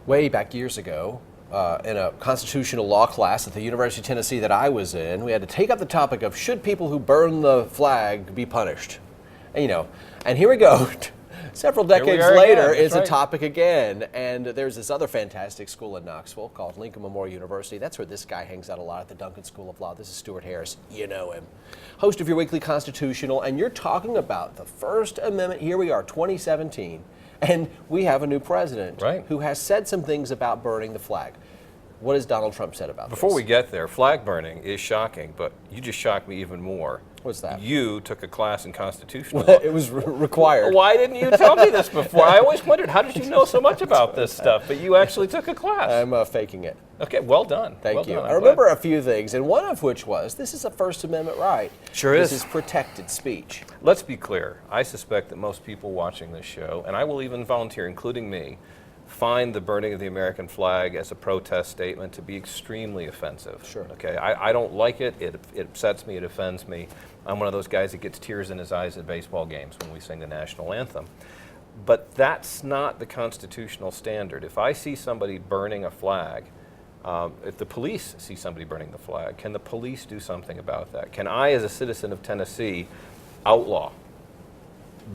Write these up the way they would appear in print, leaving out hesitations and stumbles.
way back years ago, in a constitutional law class at the University of Tennessee that I was in, we had to take up the topic of should people who burn the flag be punished? And here we go. Several decades later, it's a topic again. And there's this other fantastic school in Knoxville called Lincoln Memorial University. That's where this guy hangs out a lot, at the Duncan School of Law. This is Stuart Harris. You know him. Host of your weekly Constitutional. And you're talking about the First Amendment. Here we are, 2017. And we have a new president who has said some things about burning the flag. What has Donald Trump said about this? Before we get there, flag burning is shocking, but you just shocked me even more. What's that? You took a class in constitutional law. It was required. Why didn't you tell me this before? I always wondered, how did you know so much about this stuff? But you actually took a class. I'm faking it. Okay, well done. Thank you. I remember a few things, and one of which was, this is a First Amendment right. Sure is. This is protected speech. Let's be clear. I suspect that most people watching this show, and I will even volunteer, including me, find the burning of the American flag as a protest statement to be extremely offensive. Sure. Okay, I don't like it. It upsets me. It offends me. I'm one of those guys that gets tears in his eyes at baseball games when we sing the national anthem. But that's not the constitutional standard. If I see somebody burning a flag, if the police see somebody burning the flag, can the police do something about that? Can I, as a citizen of Tennessee, outlaw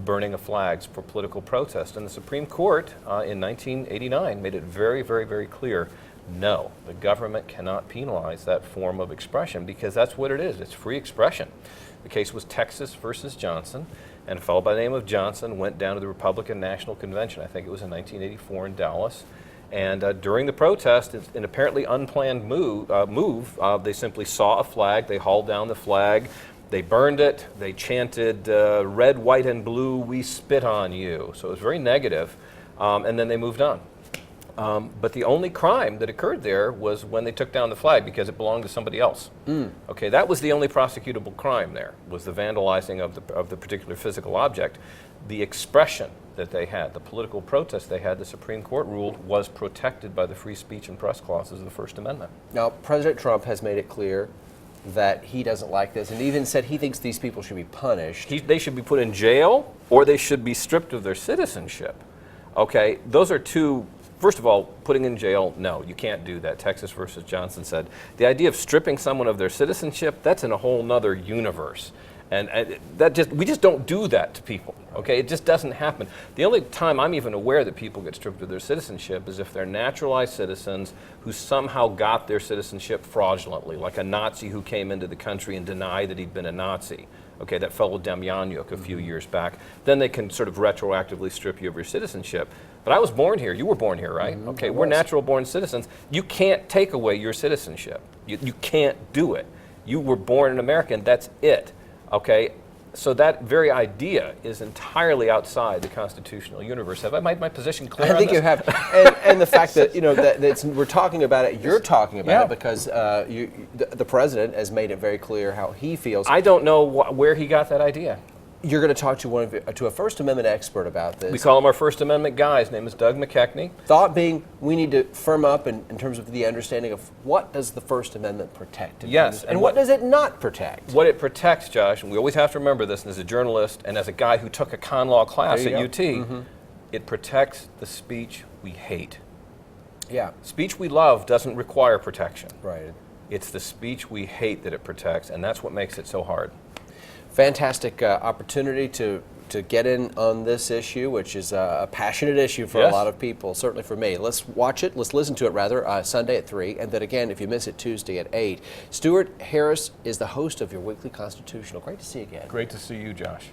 burning of flags for political protest? And the Supreme Court in 1989 made it very, very, very clear, no, the government cannot penalize that form of expression because that's what it is. It's free expression. The case was Texas versus Johnson, and a fellow by the name of Johnson went down to the Republican National Convention. I think it was in 1984 in Dallas. And during the protest, an apparently unplanned move, they simply saw a flag, they hauled down the flag, they burned it, they chanted, red, white, and blue, we spit on you. So it was very negative, and then they moved on. But the only crime that occurred there was when they took down the flag because it belonged to somebody else. Okay, that was the only prosecutable crime there, was the vandalizing of the particular physical object. The expression that they had, the political protest they had, the Supreme Court ruled was protected by the free speech and press clauses of the First Amendment. Now, President Trump has made it clear that he doesn't like this, and even said he thinks these people should be punished. They should be put in jail, or they should be stripped of their citizenship. Okay, those are two. First of all, putting in jail, no, you can't do that. Texas versus Johnson said. The idea of stripping someone of their citizenship, that's in a whole nother universe. And we just don't do that to people, okay? It just doesn't happen. The only time I'm even aware that people get stripped of their citizenship is if they're naturalized citizens who somehow got their citizenship fraudulently, like a Nazi who came into the country and denied that he'd been a Nazi. Okay, that fellow Demjanjuk a few years back. Then they can sort of retroactively strip you of your citizenship. But I was born here. You were born here, right? Okay, we're natural-born citizens. You can't take away your citizenship. You can't do it. You were born an American. That's it. Okay, so that very idea is entirely outside the constitutional universe. Have I made my position clear? I think you have, and the fact that we're talking about it, you're talking about it because the president has made it very clear how he feels. I don't know where he got that idea. You're going to talk to a First Amendment expert about this. We call him our First Amendment guy. His name is Doug McKechnie. Thought being, we need to firm up in terms of the understanding of what does the First Amendment protect? Yes. And what does it not protect? What it protects, Josh, and we always have to remember this, and as a journalist and as a guy who took a con law class at UT, it protects the speech we hate. Yeah. Speech we love doesn't require protection. Right. It's the speech we hate that it protects, and that's what makes it so hard. Fantastic opportunity to get in on this issue, which is a passionate issue for a lot of people, certainly for me. Let's watch it, let's listen to it rather, Sunday at 3, and then again, if you miss it, Tuesday at 8. Stuart Harris is the host of your weekly Constitutional. Great to see you again. Great to see you, Josh.